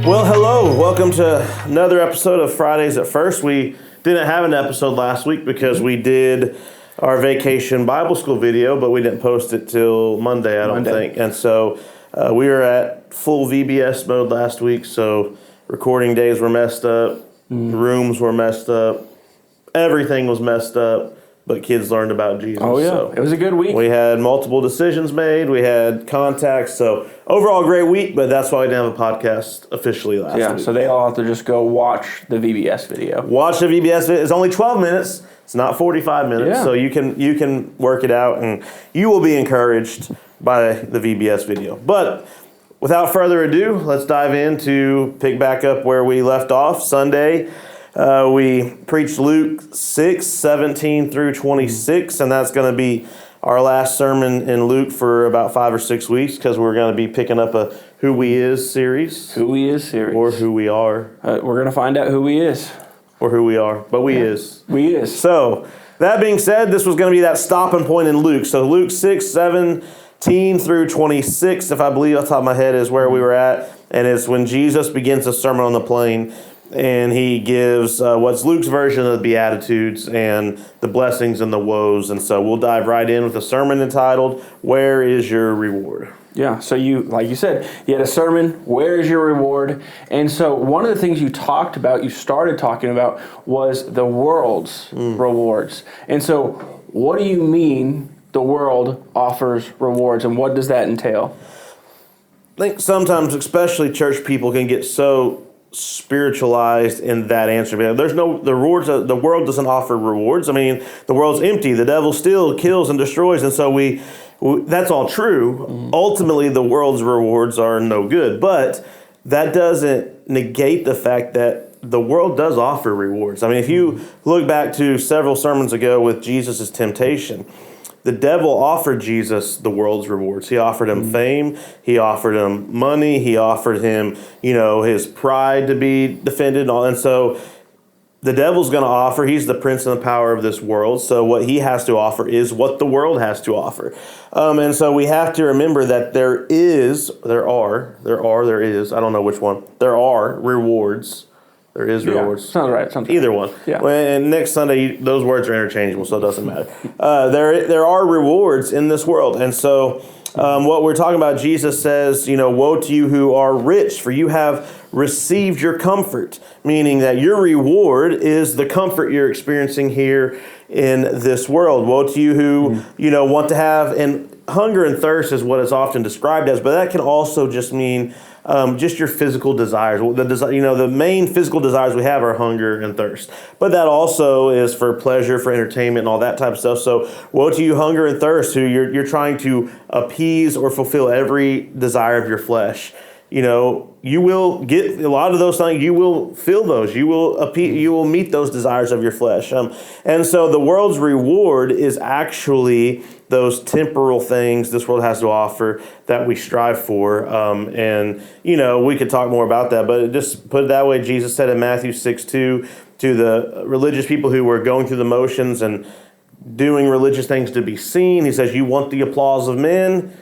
Well, hello. Welcome to another episode of Fridays at First. We didn't have an episode last week because we did our vacation Bible school video, but we didn't post it till Monday, I don't think. And so we were at full VBS mode last week, so recording days were messed up, rooms were messed up, everything was messed up. But kids learned about Jesus. Oh, yeah. So it was a good week. We had multiple decisions made. We had contacts. So overall, great week, but that's why we didn't have a podcast officially last week. Yeah, so they all have to just go watch the VBS video. Watch the VBS video. It's only 12 minutes. It's not 45 minutes. Yeah. So you can work it out, and you will be encouraged by the VBS video. But without further ado, let's dive in to pick back up where we left off. Sunday, we preached Luke 6:17 through 26, and that's going to be our last sermon in Luke for about 5 or 6 weeks because we're going to be picking up a Who We Is series. Who He Is series. Or Who We Are. We're going to find out who He is. Or Who We Are. But We Is. We Is. So, that being said, this was going to be that stopping point in Luke. So Luke 6:17 through 26, if I believe off the top of my head, is where we were at. And it's when Jesus begins the Sermon on the Plain. And he gives what's Luke's version of the Beatitudes and the blessings and the woes. And so we'll dive right in with a sermon entitled, Where is Your Reward? Yeah, so like you said, you had a sermon, where is your reward? And so one of the things you started talking about, was the world's rewards. And so what do you mean the world offers rewards, and what does that entail? I think sometimes, especially church people, can get so spiritualized in that answer. The world doesn't offer rewards. I mean, the world's empty. The devil still kills and destroys, and so we that's all true. Ultimately, the world's rewards are no good, but that doesn't negate the fact that the world does offer rewards. I mean, if you look back to several sermons ago with Jesus' temptation, the devil offered Jesus the world's rewards. He offered him fame. He offered him money. He offered him, his pride to be defended. And so the devil's going to offer. He's the prince and the power of this world. So what he has to offer is what the world has to offer. And so we have to remember that there are rewards. There is rewards. Sounds right. Either one. Yeah. And next Sunday, those words are interchangeable, so it doesn't matter. There are rewards in this world. And so what we're talking about, Jesus says, woe to you who are rich, for you have received your comfort, meaning that your reward is the comfort you're experiencing here in this world. Woe to you who, want to have, and hunger and thirst is what it's often described as, but that can also just mean just your physical desires. The main physical desires we have are hunger and thirst. But that also is for pleasure, for entertainment, and all that type of stuff. So woe to you, hunger and thirst, who you're trying to appease or fulfill every desire of your flesh. You will get a lot of those things. You will feel those. You will meet those desires of your flesh. And so the world's reward is actually those temporal things this world has to offer that we strive for. And we could talk more about that, but just put it that way, Jesus said in Matthew 6:2 to the religious people who were going through the motions and doing religious things to be seen, he says, you want the applause of men?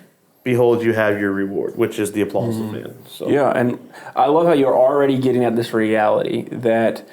Behold, you have your reward, which is the applause of men. So. Yeah, and I love how you're already getting at this reality that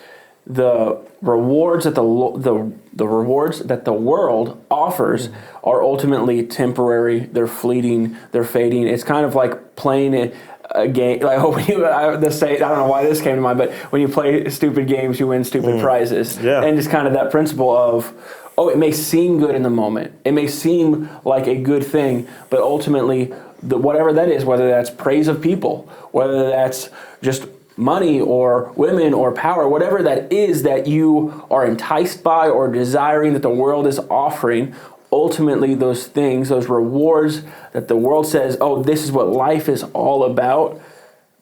the rewards that the rewards that the world offers are ultimately temporary. They're fleeting. They're fading. It's kind of like playing a game. Like I don't know why this came to mind, but when you play stupid games, you win stupid prizes. Yeah. And it's kind of that principle of, it may seem good in the moment. It may seem like a good thing, but ultimately, whatever that is, whether that's praise of people, whether that's just money or women or power, whatever that is that you are enticed by or desiring that the world is offering, ultimately those things, those rewards that the world says, this is what life is all about,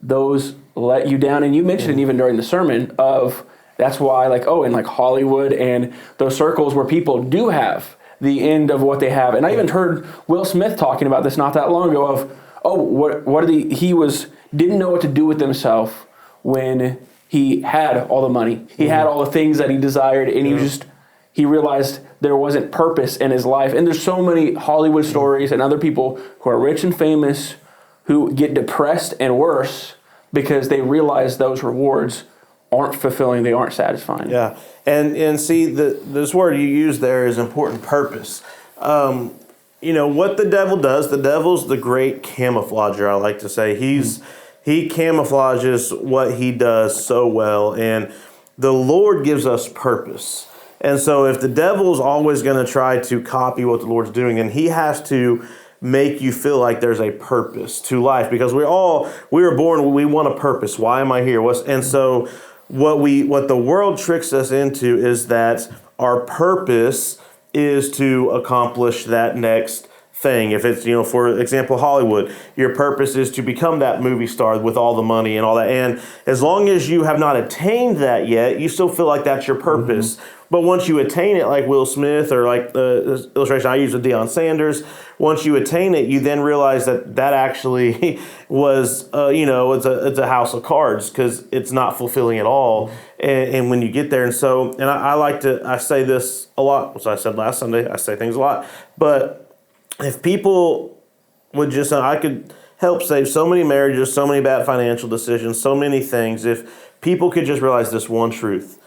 those let you down. And you mentioned it even during the sermon of, that's why, in Hollywood and those circles where people do have the end of what they have. And I even heard Will Smith talking about this not that long ago of, he didn't know what to do with himself when he had all the money. He had all the things that he desired, and he realized there wasn't purpose in his life. And there's so many Hollywood stories and other people who are rich and famous who get depressed and worse because they realize those rewards aren't fulfilling, they aren't satisfying. Yeah, and see, this word you use there is important, purpose. What the devil does, the devil's the great camouflager, I like to say. He camouflages what he does so well, and the Lord gives us purpose. And so if the devil's always going to try to copy what the Lord's doing, then he has to make you feel like there's a purpose to life, because we were born, we want a purpose. Why am I here? And so what the world tricks us into is that our purpose is to accomplish that next thing. If it's, for example, Hollywood, your purpose is to become that movie star with all the money and all that. And as long as you have not attained that yet, you still feel like that's your purpose. Mm-hmm. But once you attain it, like Will Smith, or like the illustration I use with Deion Sanders, once you attain it, you then realize that actually was, it's a house of cards, because it's not fulfilling at all. And when you get there, and I say this a lot, which I said last Sunday, I say things a lot, but if people would just, I could help save so many marriages, so many bad financial decisions, so many things, if people could just realize this one truth.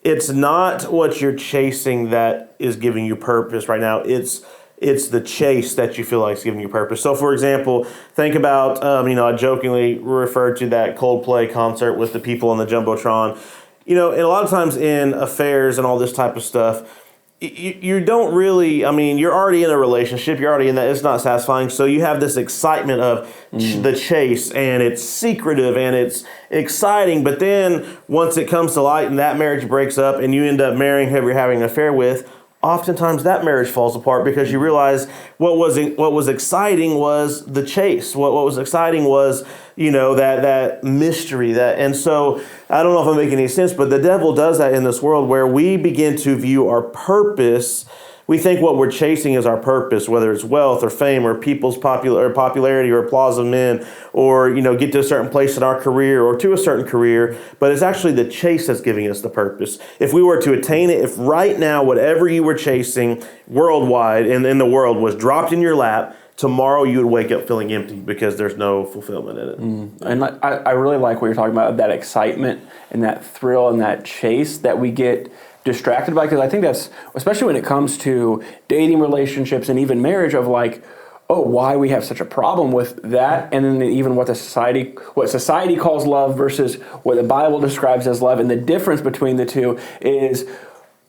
It's not what you're chasing that is giving you purpose right now. It's the chase that you feel like is giving you purpose. So, for example, think about, I jokingly referred to that Coldplay concert with the people on the Jumbotron. And a lot of times in affairs and all this type of stuff, you don't really, you're already in a relationship, you're already in that, it's not satisfying, so you have this excitement of the chase, and it's secretive, and it's exciting, but then once it comes to light and that marriage breaks up and you end up marrying whoever you're having an affair with, oftentimes that marriage falls apart, because you realize what was exciting was the chase. What was exciting was, that mystery. And so I don't know if I'm making any sense, but the devil does that in this world, where we begin to view our purpose. We think what we're chasing is our purpose, whether it's wealth or fame or people's popularity or applause of men, or get to a certain place in our career or to a certain career. But it's actually the chase that's giving us the purpose. If we were to attain it, if right now whatever you were chasing worldwide and in the world was dropped in your lap, tomorrow you would wake up feeling empty, because there's no fulfillment in it. And I really like what you're talking about, that excitement and that thrill and that chase that we get distracted by, because I think that's, especially when it comes to dating relationships and even marriage, of like, why we have such a problem with that, and then even what society calls love versus what the Bible describes as love, and the difference between the two is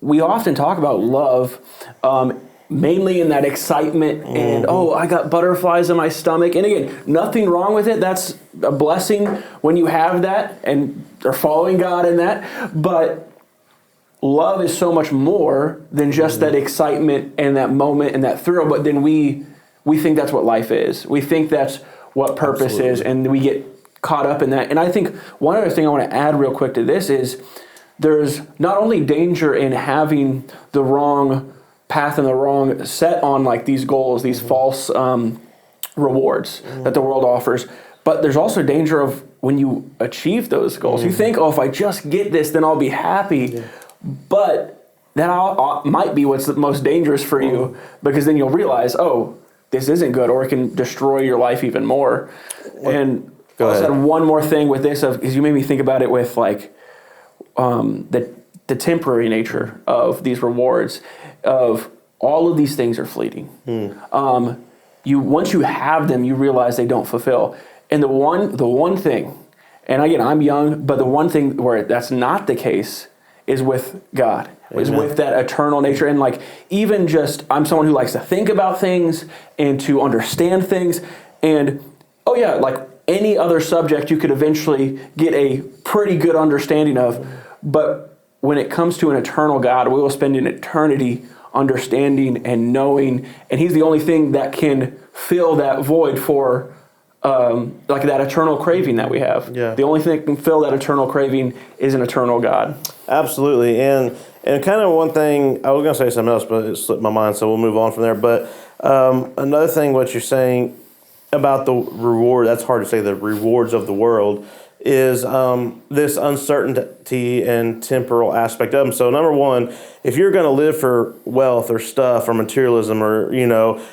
we often talk about love mainly in that excitement and, I got butterflies in my stomach. And again, nothing wrong with it. That's a blessing when you have that and are following God in that. But love is so much more than just that excitement and that moment and that thrill. But then we think that's what life is. We think that's what purpose is, and we get caught up in that. And I think one other thing I want to add real quick to this is there's not only danger in having the wrong path and the wrong set on like these goals, these false rewards that the world offers, but there's also danger of when you achieve those goals. You think, if I just get this, then I'll be happy. But that might be what's the most dangerous for you, because then you'll realize, this isn't good, or it can destroy your life even more. And I'll just add one more thing with this, because you made me think about it with like the temporary nature of these rewards, of all of these things are fleeting. Once you have them, you realize they don't fulfill. And the one thing, and again, I'm young, but the one thing where that's not the case is with God. Amen. Is with that eternal nature. And like, even just, I'm someone who likes to think about things and to understand things. And like any other subject you could eventually get a pretty good understanding of. But when it comes to an eternal God, we will spend an eternity understanding and knowing, and He's the only thing that can fill that void for like that eternal craving that we have. Yeah. The only thing that can fill that eternal craving is an eternal God. Absolutely. And kind of one thing, I was going to say something else, but it slipped my mind, so we'll move on from there. But another thing, what you're saying about the reward, that's hard to say, the rewards of the world. is this uncertainty and temporal aspect of them. So number one, if you're going to live for wealth or stuff or materialism or,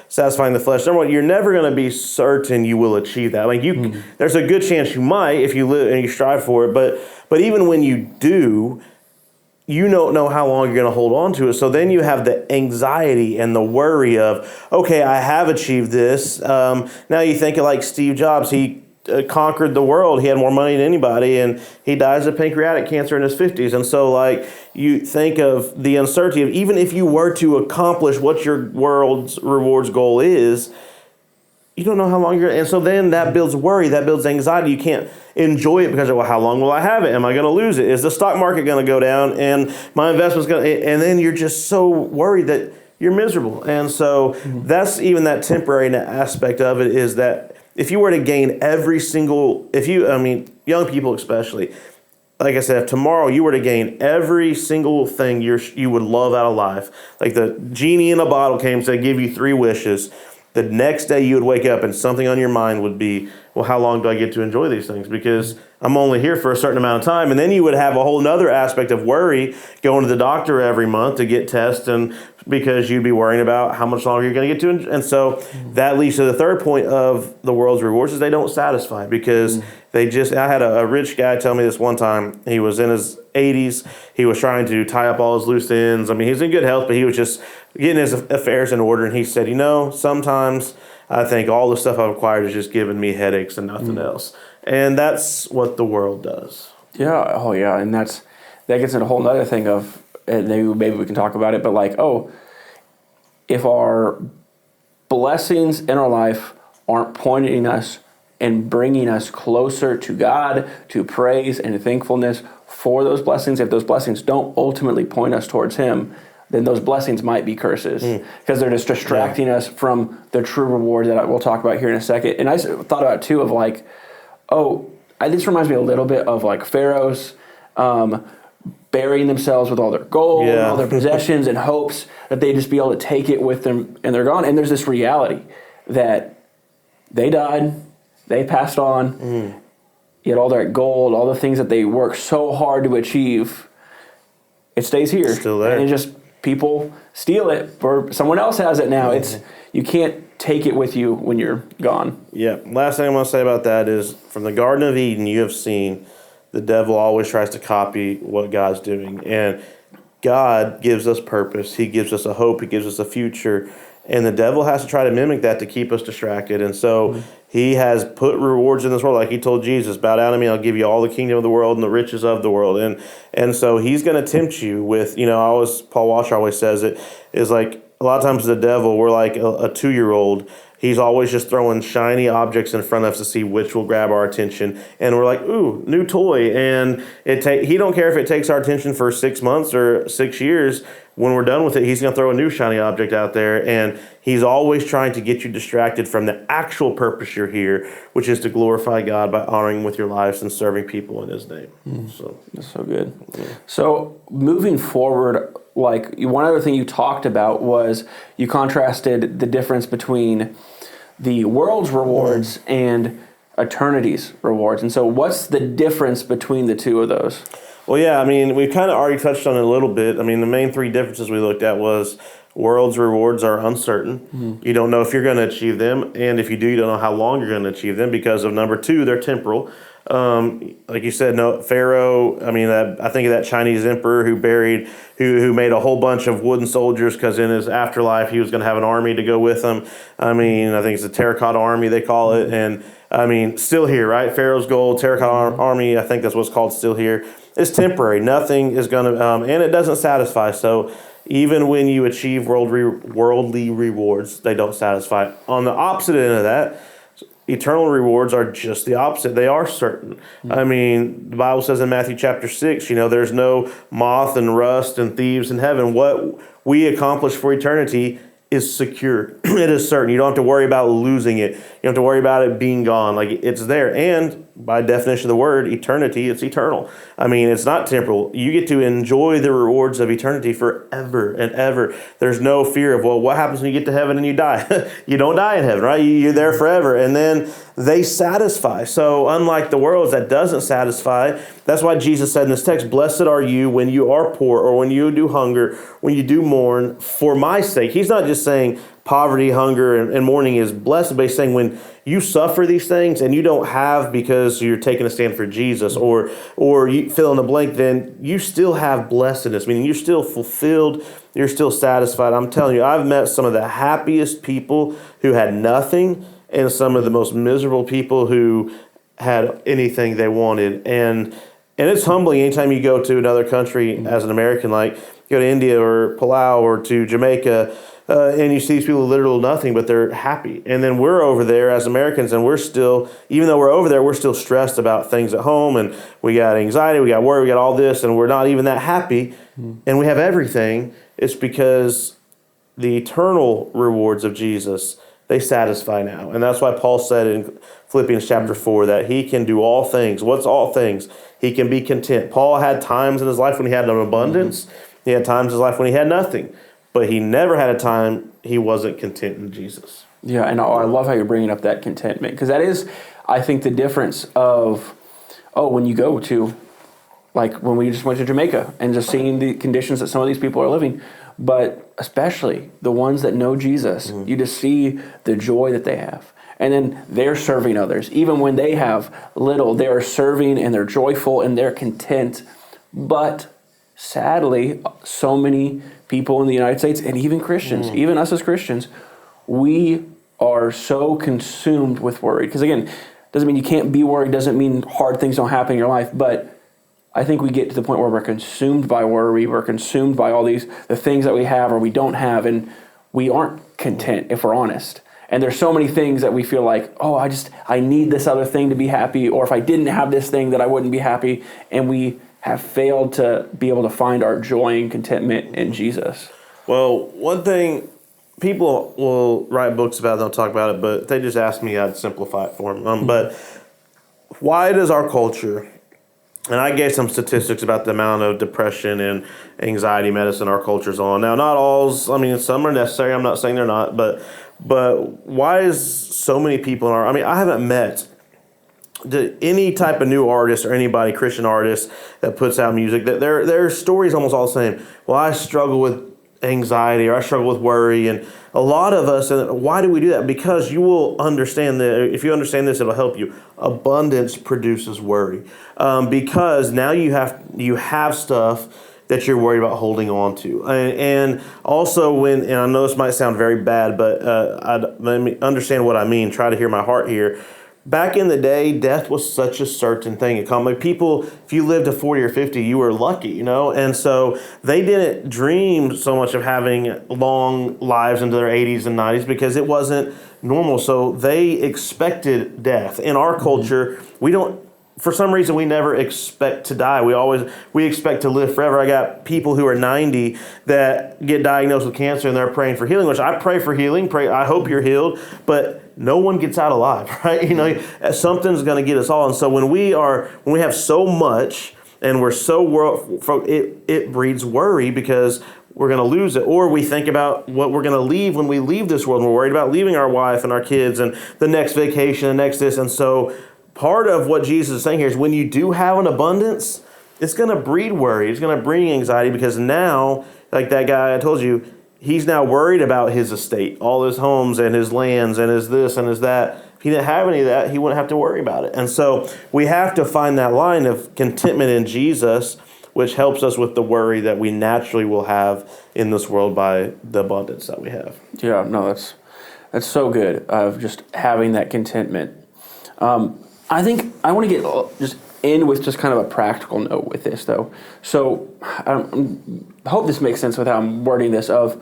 satisfying the flesh, number one, you're never going to be certain you will achieve that. Like there's a good chance you might if you live and you strive for it. But even when you do, you don't know how long you're going to hold on to it. So then you have the anxiety and the worry of, okay, I have achieved this. Now you think of like Steve Jobs. He conquered the world. He had more money than anybody, and he dies of pancreatic cancer in his 50s. And so like you think of the uncertainty of even if you were to accomplish what your world's rewards goal is, you don't know how long and so then that builds worry, that builds anxiety. You can't enjoy it because of, well, how long will I have it? Am I going to lose it? Is the stock market going to go down? And my investment's going to, and then you're just so worried that you're miserable. And so that's even that temporary aspect of it is that if you were to gain every single, young people especially, like I said, if tomorrow you were to gain every single thing you would love out of life, like the genie in a bottle came and said, give you 3 wishes, the next day you would wake up and something on your mind would be, well, how long do I get to enjoy these things? Because I'm only here for a certain amount of time. And then you would have a whole nother aspect of worry going to the doctor every month to get tests and because you'd be worrying about how much longer you're going to get to. And so that leads to the third point of the world's rewards is they don't satisfy because I had a rich guy tell me this one time. He was in his 80s. He was trying to tie up all his loose ends. I mean, he's in good health, but he was just getting his affairs in order. And he said, sometimes I think all the stuff I've acquired is just giving me headaches and nothing else. And that's what the world does. Yeah. Oh, yeah. And that gets into a whole other thing of, and maybe we can talk about it, but like, if our blessings in our life aren't pointing us and bringing us closer to God, to praise and thankfulness for those blessings, if those blessings don't ultimately point us towards Him, then those blessings might be curses because they're just distracting us from the true reward that we'll talk about here in a second. And I thought about too of like, this reminds me a little bit of like Pharaoh's burying themselves with all their gold, and all their possessions and hopes that they just be able to take it with them and they're gone. And there's this reality that they died, they passed on, yet all their gold, all the things that they worked so hard to achieve, it stays here. It's still there. And it just, people steal it or someone else has it now. You can't take it with you when you're gone. Yeah. Last thing I'm going to say about that is from the Garden of Eden, you have seen the devil always tries to copy what God's doing. And God gives us purpose. He gives us a hope. He gives us a future. And the devil has to try to mimic that to keep us distracted. And so he has put rewards in this world. Like he told Jesus, bow down to me, I'll give you all the kingdom of the world and the riches of the world. And so he's going to tempt you with, Paul Washer always says it, is like a lot of times the devil, we're like a 2-year-old. He's always just throwing shiny objects in front of us to see which will grab our attention. And we're like, ooh, new toy. And he don't care if it takes our attention for 6 months or 6 years. When we're done with it, he's going to throw a new shiny object out there. And he's always trying to get you distracted from the actual purpose you're here, which is to glorify God by honoring Him with your lives and serving people in His name. So that's so good. Yeah. So moving forward, like one other thing you talked about was you contrasted the difference between the world's rewards and eternity's rewards. And so what's the difference between the two of those? Well, yeah, we kind of already touched on it a little bit. The main 3 differences we looked at was world's rewards are uncertain. You don't know if you're going to achieve them. And if you do, you don't know how long you're going to achieve them because of number 2, they're temporal. Like you said, Pharaoh, I think of that Chinese emperor who made a whole bunch of wooden soldiers because in his afterlife he was going to have an army to go with him. I think it's a terracotta army they call it. And still here, right? Pharaoh's gold, terracotta army, I think that's what's called still here. It's temporary. Nothing is going to, and it doesn't satisfy. So even when you achieve worldly rewards, they don't satisfy. On the opposite end of that, eternal rewards are just the opposite. They are certain. The Bible says in Matthew chapter 6, there's no moth and rust and thieves in heaven. What we accomplish for eternity is secure. It is certain. You don't have to worry about losing it. You don't have to worry about it being gone. Like, it's there. And by definition of the word, eternity, it's eternal. I mean, it's not temporal. You get to enjoy the rewards of eternity forever and ever. There's no fear of, well, what happens when you get to heaven and you die? You don't die in heaven, right? You're there forever. And then they satisfy. So unlike the world that doesn't satisfy, that's why Jesus said in this text, blessed are you when you are poor, or when you do hunger, when you do mourn for my sake. He's not just saying poverty, hunger, and mourning is blessed, but he's saying when you suffer these things and you don't have because you're taking a stand for Jesus, or you fill in the blank, then you still have blessedness, meaning you're still fulfilled, you're still satisfied. I'm telling you, I've met some of the happiest people who had nothing, and some of the most miserable people who had anything they wanted. And it's humbling anytime you go to another country as an American, like go to India or Palau or to Jamaica, and you see these people literally nothing, but they're happy. And then we're over there as Americans, and we're still, even though we're over there, we're still stressed about things at home, and we got anxiety, we got worry, we got all this, and we're not even that happy, and we have everything. It's because the eternal rewards of Jesus, they satisfy now. And that's why Paul said in Philippians chapter 4 that he can do all things. What's all things? He can be content. Paul had times in his life when he had an abundance. He had times in his life when he had nothing. But he never had a time he wasn't content in Jesus. Yeah, and I love how you're bringing up that contentment, because that is, I think, the difference of, when you go to, like when we just went to Jamaica and just seeing the conditions that some of these people are living, but especially the ones that know Jesus, you just see the joy that they have. And then they're serving others. Even when they have little, they are serving and they're joyful and they're content. But sadly, so many people in the United States, and even Christians, even us as Christians, we are so consumed with worry. Because again, doesn't mean you can't be worried, doesn't mean hard things don't happen in your life, but I think we get to the point where we're consumed by worry, we're consumed by all the things that we have or we don't have, and we aren't content, if we're honest. And there's so many things that we feel like, I need this other thing to be happy, or if I didn't have this thing that I wouldn't be happy, and we have failed to be able to find our joy and contentment in Jesus. Well, one thing, people will write books about it, they'll talk about it, but they just ask me, I'd simplify it for them. But why does our culture, and I gave some statistics about the amount of depression and anxiety medicine our culture's on. Now, not all, some are necessary, I'm not saying they're not, but why is so many people I haven't met any type of new artist or anybody, Christian artist, that puts out music, that their story's almost all the same. Well, I struggle with anxiety, or I struggle with worry, and a lot of us, and why do we do that? Because you will understand that, if you understand this, it'll help you. Abundance produces worry. Because now you have stuff that you're worried about holding on to. And also and I know this might sound very bad, but let me understand what I mean. Try to hear my heart here. Back in the day, death was such a certain thing. Like people, if you lived to 40 or 50, you were lucky, And so they didn't dream so much of having long lives into their 80s and 90s because it wasn't normal. So they expected death. In our culture, for some reason, we never expect to die. We expect to live forever. I got people who are 90 that get diagnosed with cancer and they're praying for healing, which I pray for healing. I hope you're healed, but no one gets out alive, right? Something's going to get us all. And so when we have so much and we're so it breeds worry because we're going to lose it, or we think about what we're going to leave when we leave this world. And we're worried about leaving our wife and our kids and the next vacation, the next this, and so. Part of what Jesus is saying here is when you do have an abundance, it's going to breed worry. It's going to bring anxiety because now, like that guy I told you, he's now worried about his estate, all his homes and his lands and his this and his that. If he didn't have any of that, he wouldn't have to worry about it. And so we have to find that line of contentment in Jesus, which helps us with the worry that we naturally will have in this world by the abundance that we have. Yeah, no, that's so good of just having that contentment. I think I want to just end with just kind of a practical note with this, though. So I hope this makes sense with how I'm wording this, of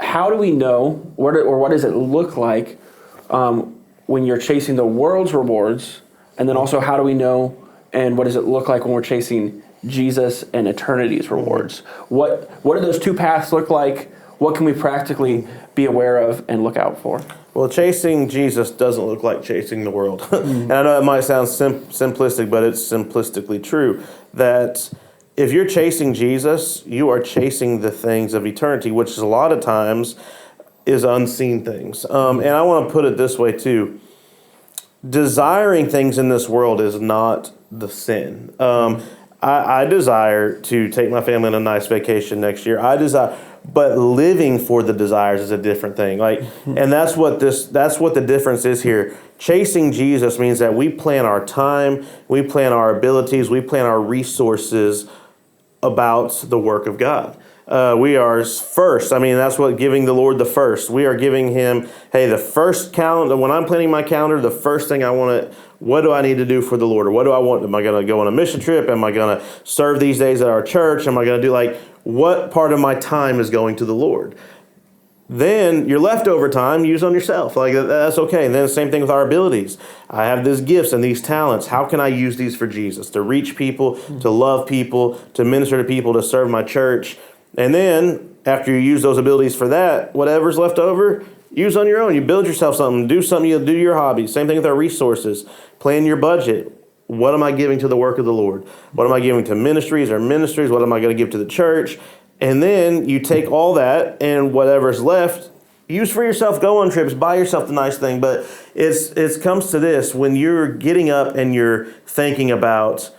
how do we know, what does it look like when you're chasing the world's rewards, and then also how do we know, and what does it look like when we're chasing Jesus and eternity's rewards? What do those two paths look like? what can we practically be aware of and look out for? Well, chasing Jesus doesn't look like chasing the world. And I know it might sound simplistic, but it's simplistically true that if you're chasing Jesus, you are chasing the things of eternity, which is a lot of times is unseen things. And I want to put it this way too. Desiring things in this world is not the sin. I desire to take my family on a nice vacation next year. But living for the desires is a different thing. And that's what the difference is here. Chasing Jesus means that we plan our time, we plan our abilities, we plan our resources about the work of God. We are first. I mean, that's what giving the Lord the first. We are giving him, hey, the first calendar. When I'm planning my calendar, the first thing I want to, what do I need to do for the Lord? Or what do I want? Am I going to go on a mission trip? Am I going to serve these days at our church? Am I going to do what part of my time is going to the Lord? Then your leftover time, use on yourself. That's okay. And then the same thing with our abilities. I have these gifts and these talents. How can I use these for Jesus? To reach people, to love people, to minister to people, to serve my church. And then after you use those abilities for that, whatever's left over, use on your own. You build yourself something, do something, you do your hobbies. Same thing with our resources. Plan your budget. What am I giving to the work of the Lord? What am I giving to ministries or ministries? What am I going to give to the church? And then you take all that and whatever's left, use for yourself, go on trips, buy yourself the nice thing. But it comes to this, when you're getting up and you're thinking about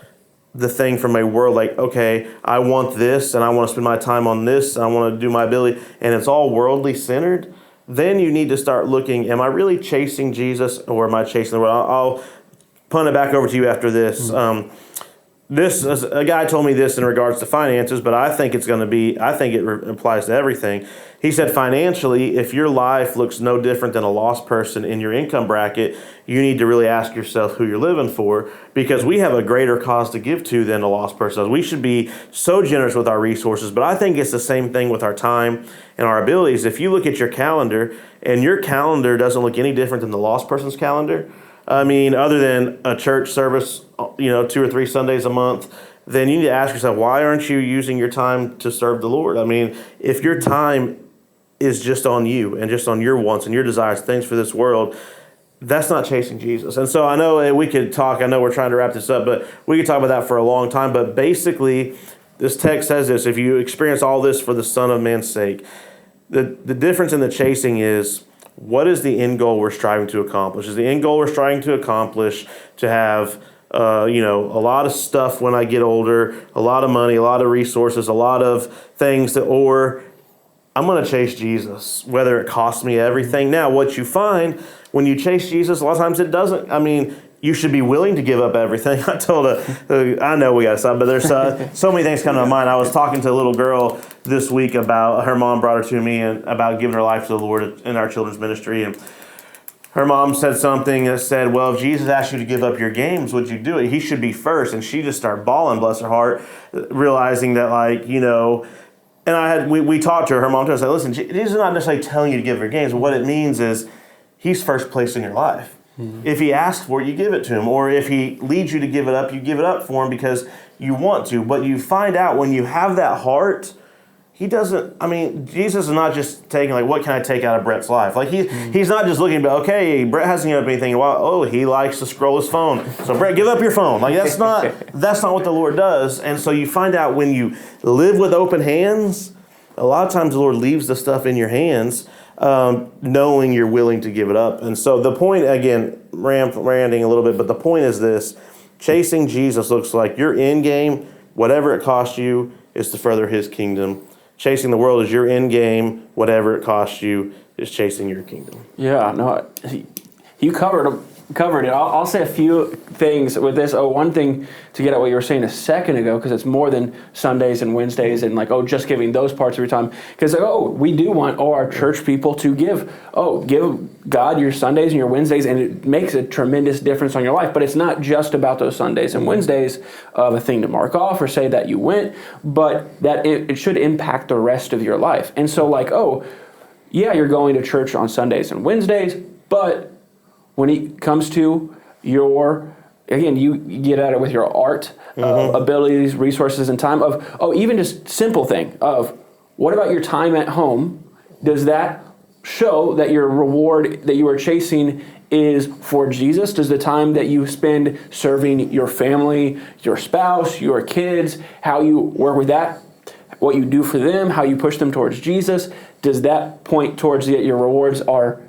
the thing from a world okay, I want this and I want to spend my time on this and I want to do my ability, and it's all worldly centered, then you need to start looking, am I really chasing Jesus or am I chasing the world? I'll punt it back over to you after this. A guy told me this in regards to finances, but I think it applies to everything. He said financially, if your life looks no different than a lost person in your income bracket, you need to really ask yourself who you're living for, because we have a greater cause to give to than a lost person does. We should be so generous with our resources, but I think it's the same thing with our time and our abilities. If you look at your calendar and your calendar doesn't look any different than the lost person's calendar, I mean, other than a church service, 2 or 3 Sundays a month, then you need to ask yourself, why aren't you using your time to serve the Lord? I mean, if your time is just on you and just on your wants and your desires, things for this world, that's not chasing Jesus. And so I know we could talk, I know we're trying to wrap this up, but we could talk about that for a long time. But basically, this text says this: if you experience all this for the Son of Man's sake, the difference in the chasing is, what is the end goal we're striving to accomplish? Is the end goal we're striving to accomplish to have a lot of stuff when I get older, a lot of money, a lot of resources, a lot of things, or I'm going to chase Jesus, whether it costs me everything. Now, what you find when you chase Jesus, a lot of times it doesn't. I mean, you should be willing to give up everything. I know we got to stop, but there's so many things come to mind. I was talking to a little girl this week about, her mom brought her to me and about giving her life to the Lord in our children's ministry. And her mom said something that said, well, if Jesus asked you to give up your games, would you do it? He should be first. And she just started bawling, bless her heart, realizing that and we talked to her. Her mom told us, listen, Jesus is not necessarily telling you to give up your games. What it means is he's first place in your life. Mm-hmm. If he asks for it, you give it to him. Or if he leads you to give it up, you give it up for him because you want to. But you find out when you have that heart, Jesus is not just taking, what can I take out of Brett's life? He's not just looking, okay, Brett hasn't given up anything in a while. Oh, he likes to scroll his phone. So Brett, give up your phone. That's not what the Lord does. And so you find out when you live with open hands, a lot of times the Lord leaves the stuff in your hands, knowing you're willing to give it up. And so the point, again, ranting a little bit, but the point is this: chasing Jesus looks like your end game, whatever it costs you, is to further his kingdom. Chasing the world is your end game, whatever it costs you is chasing your kingdom. Yeah, no, you covered it. I'll say a few things with this. One thing to get at what you were saying a second ago, because it's more than Sundays and Wednesdays and just giving those parts of your time. Because we do want our church people to give God your Sundays and your Wednesdays, and it makes a tremendous difference on your life. But it's not just about those Sundays and Wednesdays of a thing to mark off or say that you went, but that it should impact the rest of your life. And so you're going to church on Sundays and Wednesdays, but when it comes to you get at it with your art, abilities, resources, and time even just simple thing of, what about your time at home Does that show that your reward that you are chasing is for Jesus? Does the time that you spend serving your family, your spouse, your kids, how you work with that, what you do for them, how you push them towards Jesus, does that point towards that your rewards are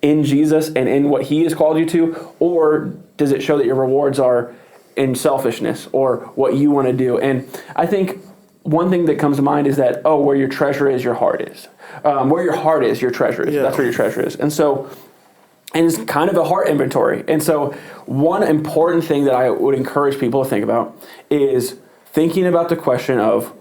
in Jesus and in what he has called you to? Or does it show that your rewards are in selfishness or what you want to do? And I think one thing that comes to mind is that, where your treasure is, your heart is. Where your heart is, your treasure is. Yeah. That's where your treasure is. And so, and it's kind of a heart inventory. And so one important thing that I would encourage people to think about is thinking about the question of,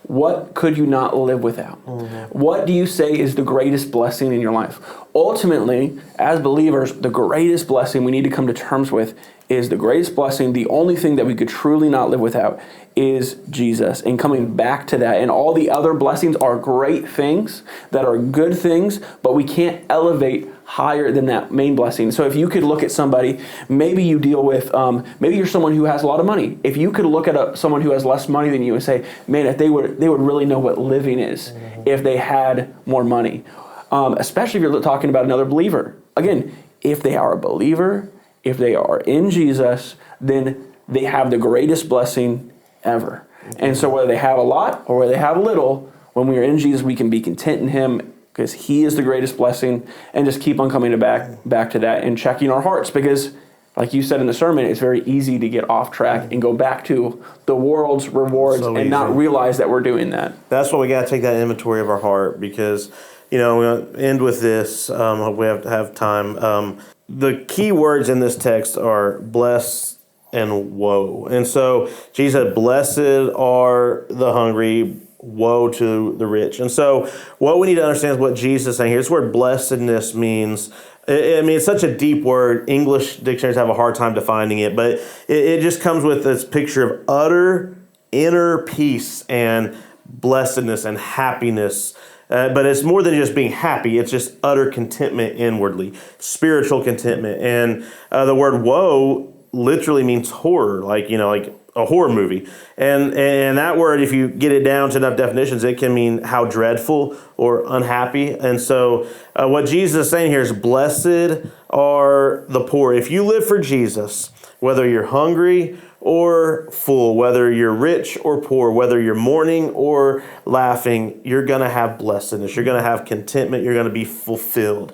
what could you not live without? Mm-hmm. What do you say is the greatest blessing in your life? Ultimately, as believers, the greatest blessing we need to come to terms with is the greatest blessing. The only thing that we could truly not live without is Jesus, and coming back to that. And all the other blessings are great things that are good things, but we can't elevate higher than that main blessing. So if you could look at somebody, maybe you deal with, maybe you're someone who has a lot of money. If you could look at someone who has less money than you and say, man, if they would really know what living is if they had more money. Especially if you're talking about another believer. Again, if they are a believer, if they are in Jesus, then they have the greatest blessing ever. And so whether they have a lot or whether they have little, when we are in Jesus, we can be content in him because he is the greatest blessing, and just keep on coming back to that and checking our hearts, because like you said in the sermon, it's very easy to get off track and go back to the world's rewards and not realize that we're doing that. That's why we got to take that inventory of our heart, because, we're going to end with this. We have to have time. The key words in this text are bless and woe. And so Jesus said, blessed are the hungry, woe to the rich. And so what we need to understand is what Jesus is saying here. This word blessedness means, it's such a deep word. English dictionaries have a hard time defining it, but it just comes with this picture of utter inner peace and blessedness and happiness. But it's more than just being happy. It's just utter contentment inwardly, spiritual contentment. And the word woe literally means horror, like a horror movie. And that word, if you get it down to enough definitions, it can mean how dreadful or unhappy. And so what Jesus is saying here is, blessed are the poor. If you live for Jesus, whether you're hungry or full, whether you're rich or poor, whether you're mourning or laughing, you're going to have blessedness. You're going to have contentment. You're going to be fulfilled.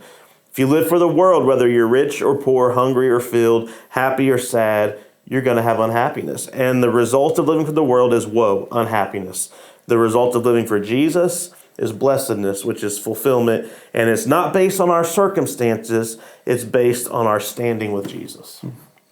If you live for the world, whether you're rich or poor, hungry or filled, happy or sad, you're going to have unhappiness. And the result of living for the world is woe, unhappiness. The result of living for Jesus is blessedness, which is fulfillment. And it's not based on our circumstances. It's based on our standing with Jesus.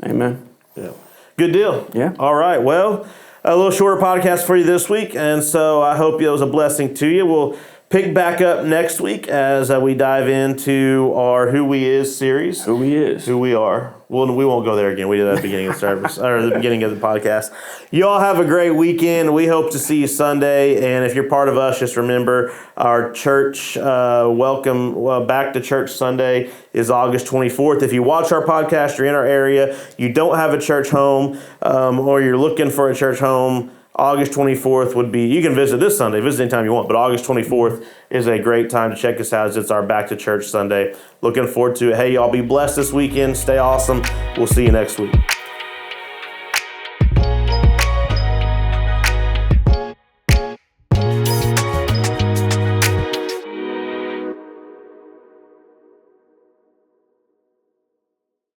Amen. Yeah. Good deal. Yeah. All right. Well, a little shorter podcast for you this week. And so I hope it was a blessing to you. We'll pick back up next week as we dive into our Who We Is series. Who We Is. Who We Are. Well, we won't go there again. We did that at the beginning of the service, or the beginning of the podcast. You all have a great weekend. We hope to see you Sunday. And if you're part of us, just remember our church welcome back to church Sunday is August 24th. If you watch our podcast, you're in our area, you don't have a church home, or you're looking for a church home, August 24th would be, you can visit this Sunday, visit anytime you want, but August 24th is a great time to check us out, as it's our Back to Church Sunday. Looking forward to it. Hey, y'all, be blessed this weekend. Stay awesome. We'll see you next week.